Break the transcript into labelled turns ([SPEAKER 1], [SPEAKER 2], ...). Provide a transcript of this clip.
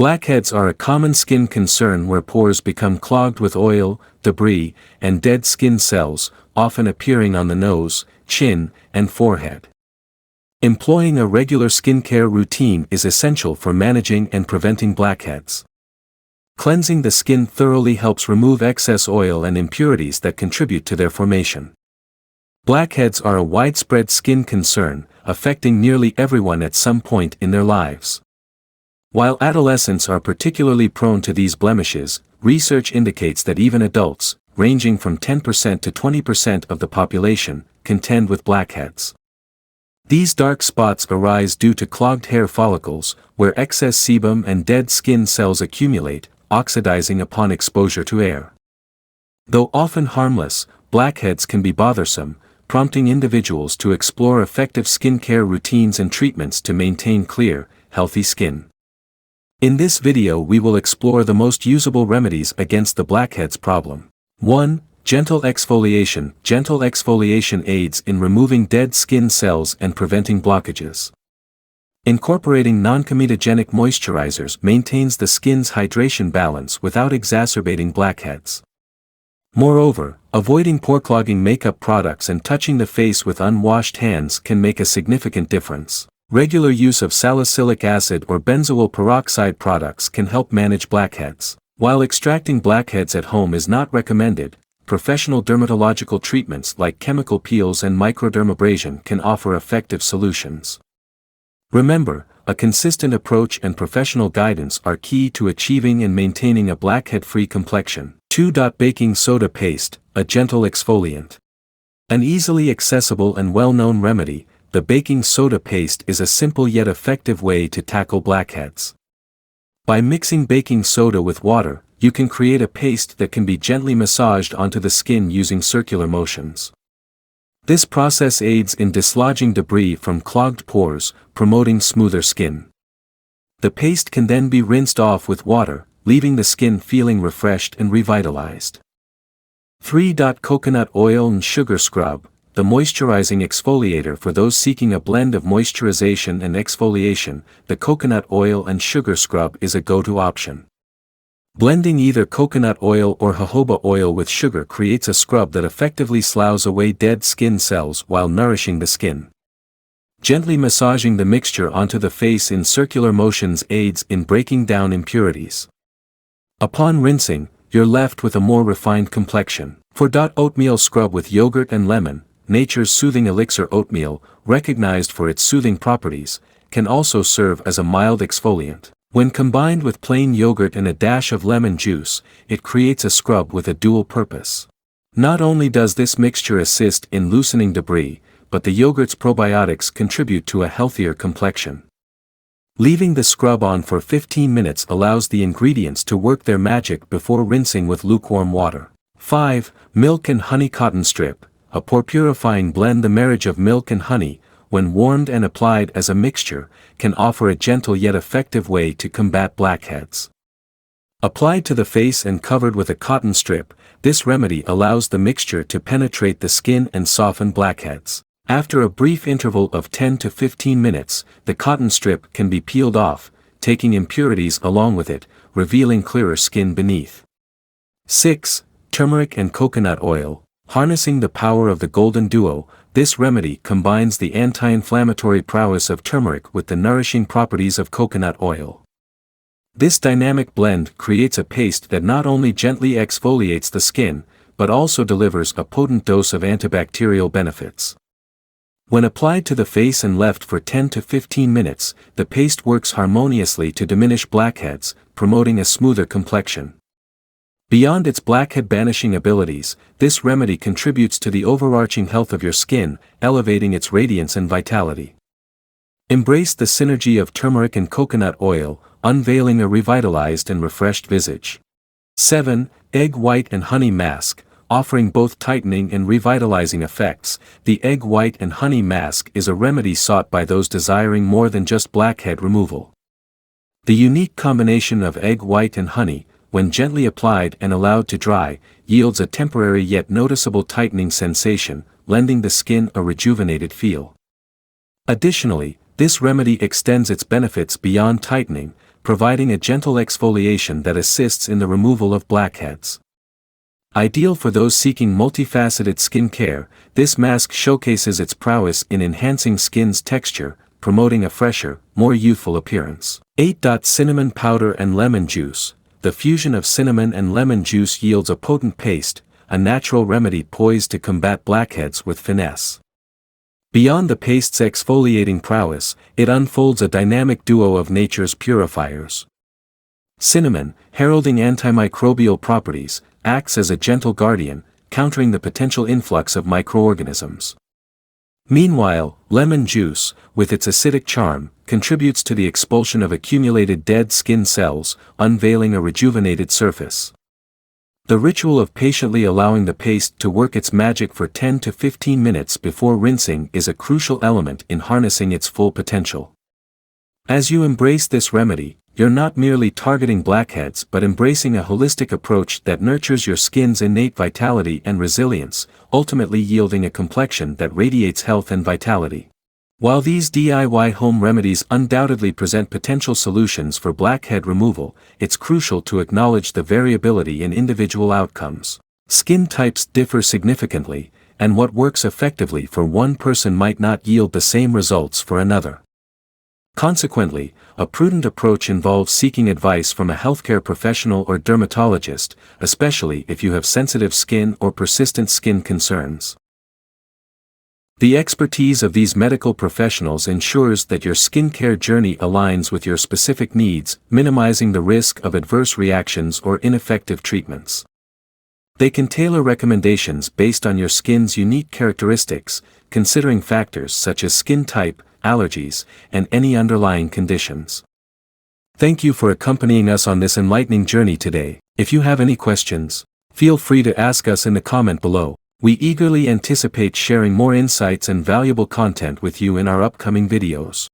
[SPEAKER 1] Blackheads are a common skin concern where pores become clogged with oil, debris, and dead skin cells, often appearing on the nose, chin, and forehead. Employing a regular skincare routine is essential for managing and preventing blackheads. Cleansing the skin thoroughly helps remove excess oil and impurities that contribute to their formation. Blackheads are a widespread skin concern, affecting nearly everyone at some point in their lives. While adolescents are particularly prone to these blemishes, research indicates that even adults, ranging from 10% to 20% of the population, contend with blackheads. These dark spots arise due to clogged hair follicles, where excess sebum and dead skin cells accumulate, oxidizing upon exposure to air. Though often harmless, blackheads can be bothersome, prompting individuals to explore effective skincare routines and treatments to maintain clear, healthy skin. In this video we will explore the most usable remedies against the blackheads problem. 1. Gentle exfoliation. Gentle exfoliation aids in removing dead skin cells and preventing blockages. Incorporating non-comedogenic moisturizers maintains the skin's hydration balance without exacerbating blackheads. Moreover, avoiding pore-clogging makeup products and touching the face with unwashed hands can make a significant difference. Regular use of salicylic acid or benzoyl peroxide products can help manage blackheads. While extracting blackheads at home is not recommended, professional dermatological treatments like chemical peels and microdermabrasion can offer effective solutions. Remember, a consistent approach and professional guidance are key to achieving and maintaining a blackhead-free complexion. 2. Baking soda paste, a gentle exfoliant. An easily accessible and well-known remedy, the baking soda paste is a simple yet effective way to tackle blackheads. By mixing baking soda with water, you can create a paste that can be gently massaged onto the skin using circular motions. This process aids in dislodging debris from clogged pores, promoting smoother skin. The paste can then be rinsed off with water, leaving the skin feeling refreshed and revitalized. 3. Coconut oil and sugar scrub, the moisturizing exfoliator for those seeking a blend of moisturization and exfoliation. The coconut oil and sugar scrub is a go-to option. Blending either coconut oil or jojoba oil with sugar creates a scrub that effectively sloughs away dead skin cells while nourishing the skin. Gently massaging the mixture onto the face in circular motions aids in breaking down impurities. Upon rinsing, you're left with a more refined complexion. 4. Oatmeal scrub with yogurt and lemon. Nature's soothing elixir oatmeal, recognized for its soothing properties, can also serve as a mild exfoliant. When combined with plain yogurt and a dash of lemon juice, it creates a scrub with a dual purpose. Not only does this mixture assist in loosening debris, but the yogurt's probiotics contribute to a healthier complexion. Leaving the scrub on for 15 minutes allows the ingredients to work their magic before rinsing with lukewarm water. 5. Milk and honey cotton strip, a pore purifying blend. The marriage of milk and honey, when warmed and applied as a mixture, can offer a gentle yet effective way to combat blackheads. Applied to the face and covered with a cotton strip, this remedy allows the mixture to penetrate the skin and soften blackheads. After a brief interval of 10 to 15 minutes, the cotton strip can be peeled off, taking impurities along with it, revealing clearer skin beneath. 6. Turmeric and coconut oil. Harnessing the power of the golden duo, this remedy combines the anti-inflammatory prowess of turmeric with the nourishing properties of coconut oil. This dynamic blend creates a paste that not only gently exfoliates the skin, but also delivers a potent dose of antibacterial benefits. When applied to the face and left for 10 to 15 minutes, the paste works harmoniously to diminish blackheads, promoting a smoother complexion. Beyond its blackhead banishing abilities, this remedy contributes to the overarching health of your skin, elevating its radiance and vitality. Embrace the synergy of turmeric and coconut oil, unveiling a revitalized and refreshed visage. 7. Egg white and honey mask. Offering both tightening and revitalizing effects, the egg white and honey mask is a remedy sought by those desiring more than just blackhead removal. The unique combination of egg white and honey, when gently applied and allowed to dry, yields a temporary yet noticeable tightening sensation, lending the skin a rejuvenated feel. Additionally, this remedy extends its benefits beyond tightening, providing a gentle exfoliation that assists in the removal of blackheads. Ideal for those seeking multifaceted skin care, this mask showcases its prowess in enhancing skin's texture, promoting a fresher, more youthful appearance. 8. Cinnamon powder and lemon juice. The fusion of cinnamon and lemon juice yields a potent paste, a natural remedy poised to combat blackheads with finesse. Beyond the paste's exfoliating prowess, it unfolds a dynamic duo of nature's purifiers. Cinnamon, heralding antimicrobial properties, acts as a gentle guardian, countering the potential influx of microorganisms. Meanwhile, lemon juice, with its acidic charm, contributes to the expulsion of accumulated dead skin cells, unveiling a rejuvenated surface. The ritual of patiently allowing the paste to work its magic for 10 to 15 minutes before rinsing is a crucial element in harnessing its full potential. As you embrace this remedy, you're not merely targeting blackheads but embracing a holistic approach that nurtures your skin's innate vitality and resilience, ultimately yielding a complexion that radiates health and vitality. While these DIY home remedies undoubtedly present potential solutions for blackhead removal, it's crucial to acknowledge the variability in individual outcomes. Skin types differ significantly, and what works effectively for one person might not yield the same results for another. Consequently, a prudent approach involves seeking advice from a healthcare professional or dermatologist, especially if you have sensitive skin or persistent skin concerns. The expertise of these medical professionals ensures that your skincare journey aligns with your specific needs, minimizing the risk of adverse reactions or ineffective treatments. They can tailor recommendations based on your skin's unique characteristics, considering factors such as skin type, allergies, and any underlying conditions. Thank you for accompanying us on this enlightening journey today. If you have any questions, feel free to ask us in the comment below. We eagerly anticipate sharing more insights and valuable content with you in our upcoming videos.